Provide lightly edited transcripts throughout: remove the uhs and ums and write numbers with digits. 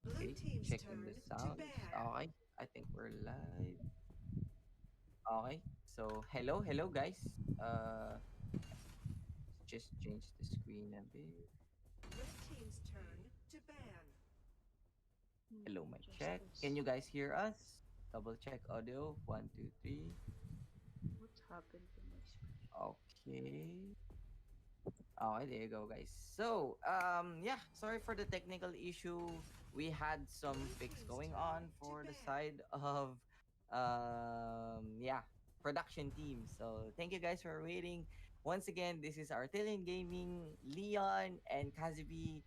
Okay, checking the sounds. Okay, I think we're live. Okay, so hello guys. Just change the screen a bit. Okay. Hello, my Just check. Can this. you guys hear us? Double check audio. One, two, three. What happened to my screen? Okay. Okay, there you go, guys. So, yeah, sorry for the technical issue. We had some fix going on for the side of, yeah, production team. So, thank you guys for waiting. Once again, this is Artelian Gaming, Leon and Kazibi,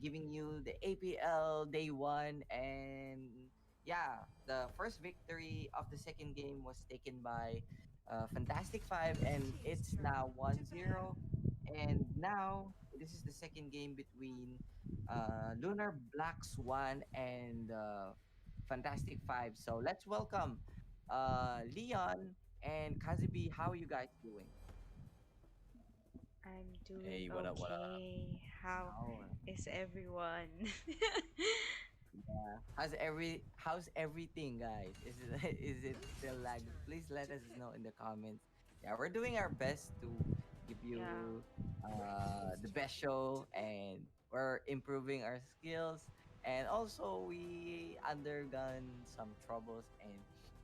giving you the APL day one. And yeah, the first victory of the second game was taken by Fantastic Five, and it's now 1-0. And now this is the second game between Lunar Black Swan and Fantastic Five. So let's welcome Leon and Kazibi. How are you guys doing? I'm doing Hey, what up? What up? okay. How Oh, is everyone? yeah. How's everything, guys? Is it is it still lag? Please let us know in the comments. Yeah, we're doing our best to give Yeah. you the best show, and we're improving our skills, and also we undergone some troubles, and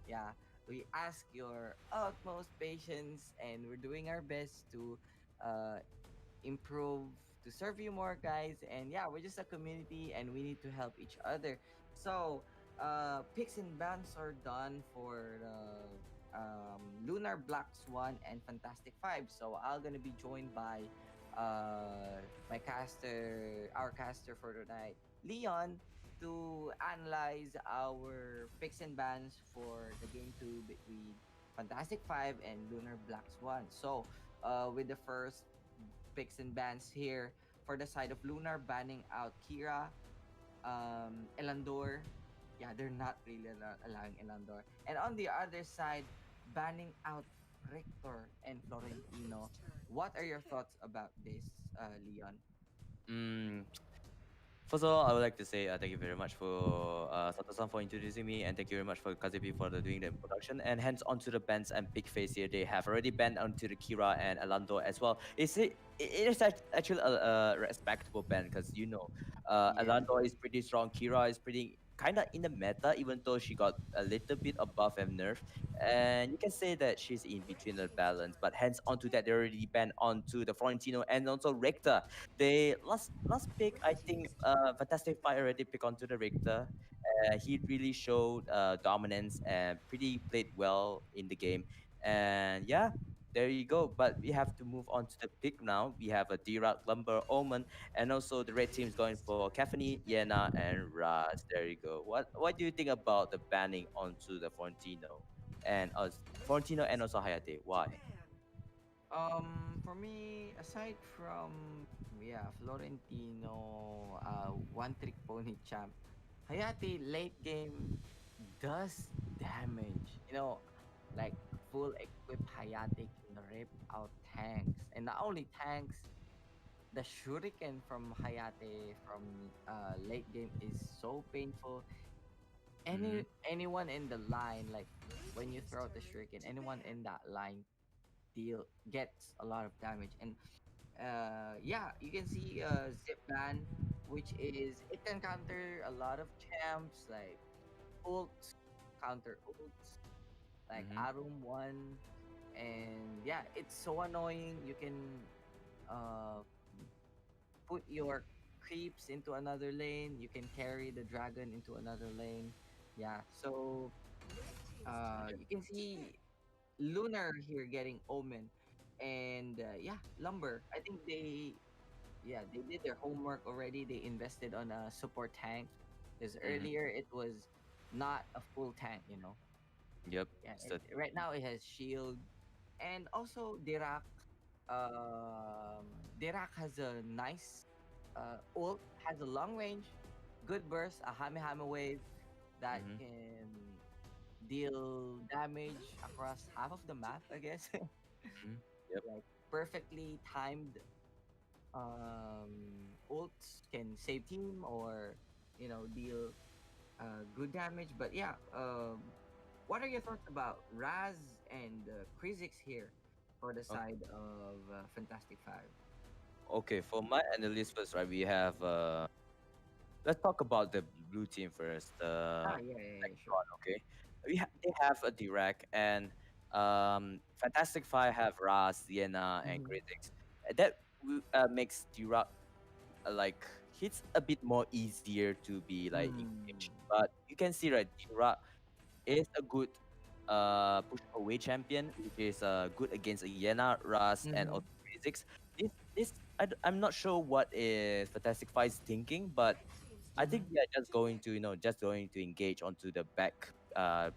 yeah, we ask your utmost patience, and we're doing our best to uh improve, to serve you more, guys. And yeah, we're just a community and we need to help each other. So picks and bans are done for the Lunar Black Swan and Fantastic Five. So I'm gonna be joined by my caster, our caster for tonight, Leon, to analyze our picks and bans for the game two between Fantastic Five and Lunar Black Swan. So with the first picks and bans here for the side of Lunar, banning out Kira, Elandor. Yeah, they're not really allowing Elandor. And on the other side, banning out Richter and Florentino. What are your thoughts about this, Leon? Mm, First of all, I would like to say thank you very much for Sato-san for introducing me, and thank you very much for Kazebi for doing the introduction. And hands on to the bands and big face here. They have already banned onto the Kira and Alando as well. It is actually a respectable band because Yeah. Alando is pretty strong. Kira is pretty kind of in the meta, even though she got a little bit above and nerf. And you can say that she's in between the balance. But hands on to that, they already banned onto the Florentino and also Rector. They last pick, I think Fantastic Five already picked onto the Richter. He really showed dominance and pretty played well in the game. And yeah, there you go. But we have to move on to the pick now. We have a D-Rock, Lumber, Omen, and also the red team is going for Caffeine, Yena, and Raz. There you go. What do you think about the banning onto the Florentino and also Hayate? Why? For me, aside from yeah, Florentino, one trick pony champ, Hayate late game does damage. Like full equip Hayate can rip out tanks, and not only tanks, the shuriken from Hayate from late game is so painful. Mm-hmm. Anyone in the line, like when you throw out the shuriken, anyone in that line deal gets a lot of damage. And yeah, you can see zip ban, which is it can counter a lot of champs like ults, counter ults like Mm-hmm. Arum one. And yeah, it's so annoying. You can uh put your creeps into another lane, you can carry the dragon into another lane. Yeah, so you can see Lunar here getting Omen. And yeah, Lumber, I think they did their homework already. They invested on a support tank because Mm-hmm. earlier it was not a full tank, Yep. Yeah, So, right now it has shield. And also Dirac, Dirac has a nice ult, has a long range, good burst, a Hamehame wave that mm-hmm. can deal damage across half of the map, I guess. Mm-hmm. Yep. Like perfectly timed ults can save team, or deal good damage. But yeah, what are your thoughts about Raz and Krizix here for the side of Fantastic Five? Okay, for my analyst first, right? We have let's talk about the blue team first. Ah, yeah, yeah, yeah, sure. Blackswan, okay. They have a direct and Fantastic Five have Raz, Sienna, and Mm-hmm. Critics. Makes Dirac like it's a bit more easier to be like engaged. Mm-hmm. But you can see right, Dirac is a good push away champion, which is good against Yena, Ras, and Mm-hmm. also Kha'Zix. I'm not sure what is Fantastic Five's thinking, but I think Mm-hmm. we are just going to, just going to engage onto the back,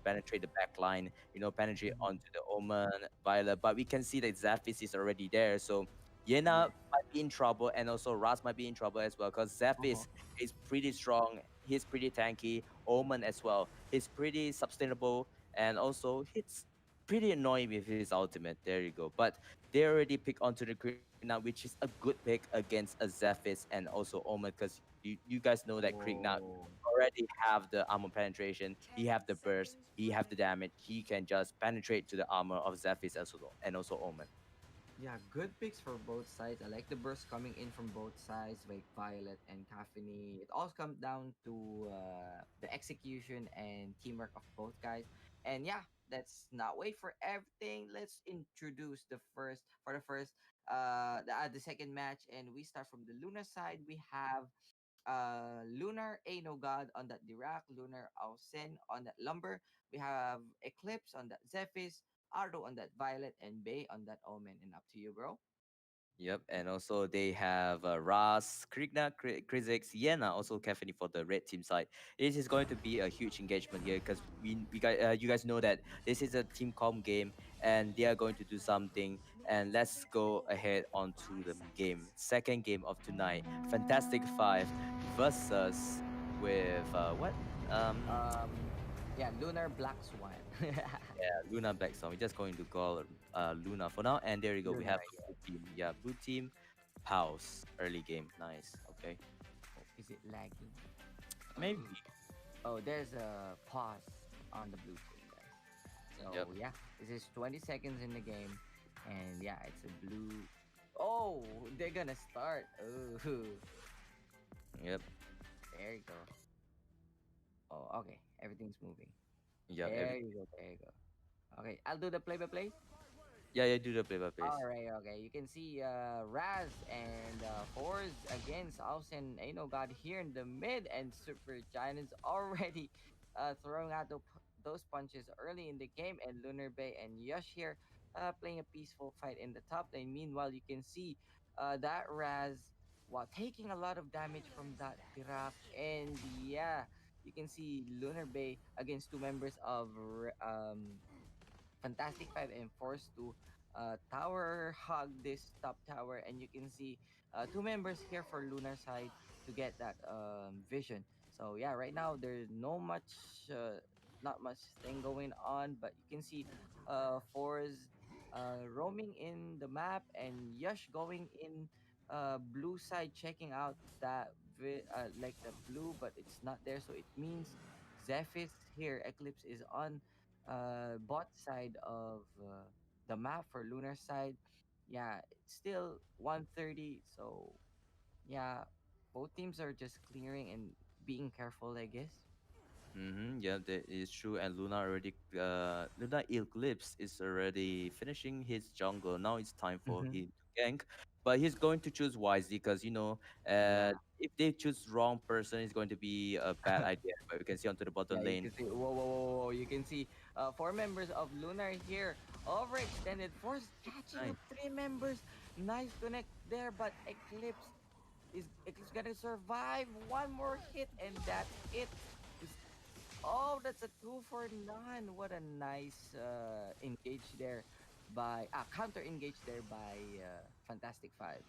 penetrate the back line, penetrate Mm-hmm. onto the Omen, Violet. But we can see that Zaphis is already there. So Yena Yeah. might be in trouble, and also Ras might be in trouble as well, because Uh-huh. Zaphis is pretty strong. He's pretty tanky. Omen as well. He's pretty sustainable, and also he's pretty annoying with his ultimate. There you go. But they already pick onto the Krigna, which is a good pick against a Zephys and also Omen, because you guys know that Krigna Whoa. already have the armor penetration. He have the burst. He have the damage. He can just penetrate to the armor of Zephys and also Omen. Yeah, good picks for both sides. I like the burst coming in from both sides, like Violet and Caffeine. It all comes down to the execution and teamwork of both guys. And yeah, let's not wait for everything. Let's introduce the second match, and we start from the Luna side. We have Lunar Ano God on that Dirac, Lunar Ausen on that Lumber. We have Eclipse on that Zephys, Ardo on that Violet, and Bay on that Omen. And up to you, bro. Yep, and also they have Ras, Krigna, Krizix, Yena, also Caffeine for the red team side. This is going to be a huge engagement here because you guys know that this is a team com game and they are going to do something. And let's go ahead onto the game. Second game of tonight, Fantastic Five versus with what? Um, Um, yeah, Lunar Black Swan. Luna Blackswan. We're just going to call Luna for now. And there you go. We Luna, have a yeah. blue team. Yeah, blue team. House early game. Nice. Okay. Oh, is it lagging? Maybe. Oh, oh, there's a pause on the blue team, guys. Yep. So yeah, this is 20 seconds in the game, and yeah, it's a blue. Oh, they're gonna start. Oh, Yep. there you go. Oh, okay. Everything's moving. Yep. There Everything. you go. There you go. Okay, I'll do the play by play. Yeah. Yeah. Do the play by plays. All right, okay. You can see Raz and Forz against Ausen Ano God here in the mid, and Super Giant is already throwing out those punches early in the game, and Lunar Bay and Yush here playing a peaceful fight in the top lane. Meanwhile, you can see that Raz, while taking a lot of damage from that Tirak, and yeah, you can see Lunar Bay against two members of Fantastic Five and forced to tower hug this top tower, and you can see two members here for Lunar side to get that vision. So yeah, right now there's not much thing going on, but you can see Forz roaming in the map, and Yash going in blue side checking out that like the blue, but it's not there, so it means Zephys here Eclipse is on bot side of the map for lunar side. Yeah, it's still 130, so yeah, both teams are just clearing and being careful, I guess. Yeah, that is true. And Luna Eclipse is already finishing his jungle. Now it's time for Mm-hmm. him to gank. But he's going to choose wisely because Yeah. if they choose wrong person, it's going to be a bad idea. But we can see onto the bottom Yeah, you lane. can see. Whoa, whoa, whoa, whoa, whoa. You can see four members of Lunar here. Overextended. Force catching Nice. up three members. Nice connect there, but Eclipse gonna survive one more hit, and that's it. Is- Oh, that's a two for none. What a nice engage there by counter engage there by Fantastic Five.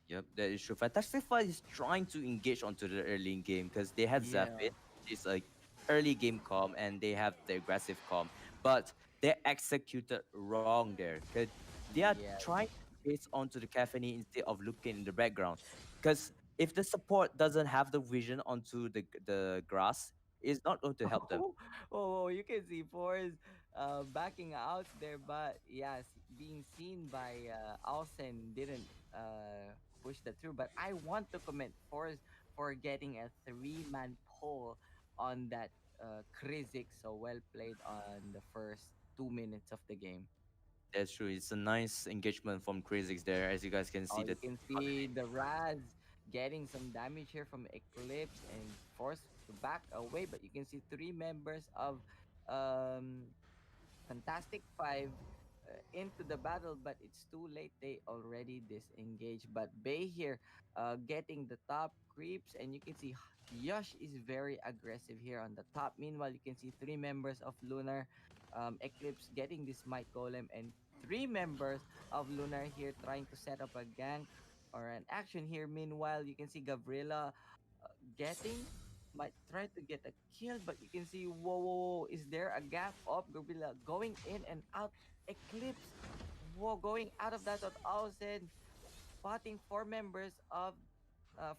Yep, that is true. Fantastic Fight is trying to engage onto the early game because they had Yeah. Zephyr, which is a early game comp, and they have the aggressive comp, but they executed wrong there because they are Yes. trying to chase onto the caffeine instead of looking in the background. Because if the support doesn't have the vision onto the grass, it's not going to help them. Oh, oh, you can see Forrest backing out there, but yes, being seen by Alsen didn't push that through. But I want to commend Forrest for getting a three-man pull on that Krizik. So well played on the first 2 minutes of the game. That's true. It's a nice engagement from Kha'Zix there, as you guys can Oh, see you the can see the Raz getting some damage here from Eclipse and forced to back away, but you can see three members of um Fantastic Five into the battle, but it's too late. They already disengaged. But Bay here, getting the top creeps, and you can see Yash is very aggressive here on the top. Meanwhile, you can see three members of Lunar Eclipse getting this Might Golem, and three members of Lunar here trying to set up a gank or an action here. Meanwhile, you can see Gabriela getting might try to get a kill, but you can see, whoa, whoa, whoa, is there a gap of Gorilla going in and out? Eclipse, whoa, going out of that at Ausen, spotting four members of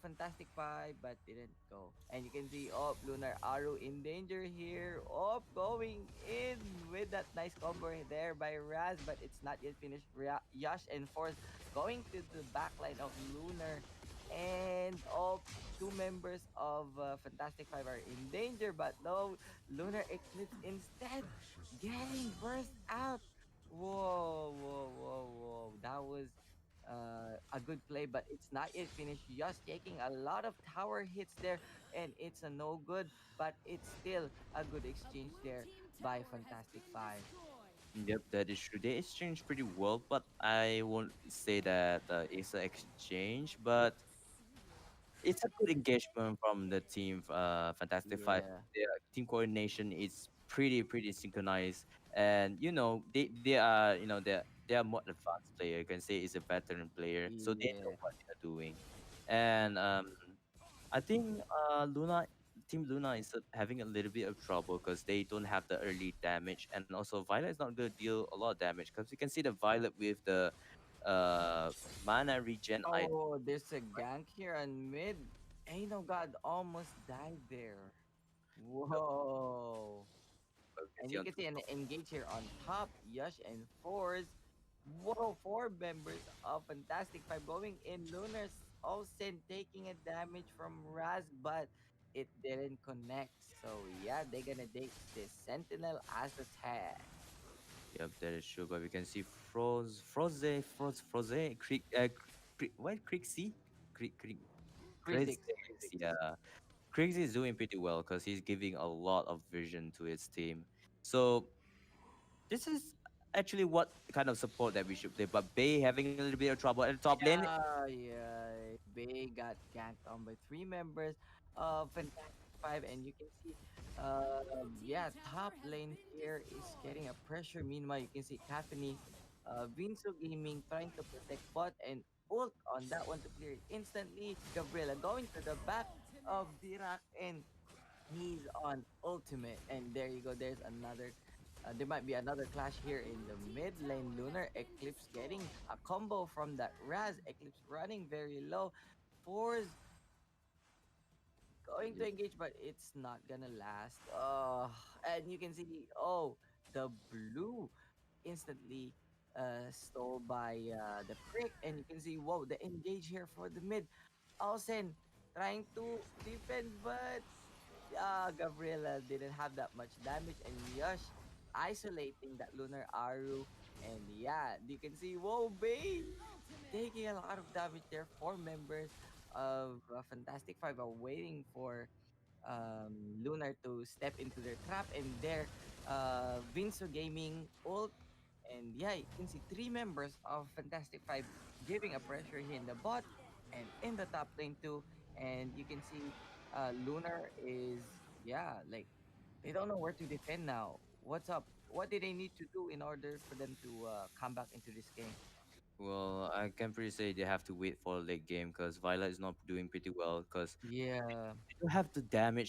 Fantastic Five, but didn't go. And you can see, oh, Lunar Arrow in danger here. Oh, going in with that nice combo there by Raz, but it's not yet finished. Yash and Force going to the backline of Lunar. And oh, two members of Fantastic Five are in danger, but no, Lunar Eclipse instead getting burst out. Whoa, whoa, whoa, whoa. That was a good play, but it's not yet finished. Just taking a lot of tower hits there, and it's a no good, but it's still a good exchange there by Fantastic Five. Yep, that is true. They exchange pretty well, but I won't say that it's an exchange, but it's a good engagement from the team. Fantastic Five. Yeah, Their team coordination is pretty synchronized, and they are they are more advanced player. You can say is a veteran player, so they know yeah. what they are doing, and I think Team Luna is having a little bit of trouble because they don't have the early damage, and also Violet is not going to deal a lot of damage because you can see the Violet with the uh mana regen item. Oh, there's a gank here on mid. Ain't no God almost died there. Whoa. You can And see you on can see an engage here on top, Yash and Force. Whoa, four members of Fantastic Five going in. Lunar's Olsen taking a damage from Raz, but it didn't connect. So yeah, they're gonna take this Sentinel as a tag. Yep, that is true. But we can see Creek, what Crixie, Creek, Chris, Physics, physics. yeah, Crix is doing pretty well because he's giving a lot of vision to his team. So this is actually what kind of support that we should play. But Bay having a little bit of trouble at the top lane. Yeah, yeah. They got ganked on by three members of Fantastic Five, and you can see, yeah, top lane here is getting a pressure. Meanwhile, you can see Caffeine, Vinso Gaming trying to protect bot and ult on that one to clear it instantly. Gabriela going to the back of Dirac, and he's on ultimate. And there you go. There's another. There might be another clash here in the mid lane. Lunar Eclipse getting a combo from that Raz. Eclipse running very low. Force going to engage, but it's not gonna last. And you can see, oh, the blue instantly stole by the prick. And you can see, whoa, the engage here for the mid. Alsen trying to defend, but Gabriela didn't have that much damage, and Yash isolating that Lunar Aru. And yeah, you can see, whoa, Bay taking a lot of damage there. Four members of Fantastic Five are waiting for Lunar to step into their trap, and there, Vinso Gaming ult. And yeah, you can see three members of Fantastic Five giving a pressure here in the bot and in the top lane too. And you can see Lunar is, yeah, like they don't know where to defend now. What's up? What did they need to do in order for them to come back into this game? Well, I can pretty say they have to wait for a late game because Violet is not doing pretty well because Yeah, they don't have the damage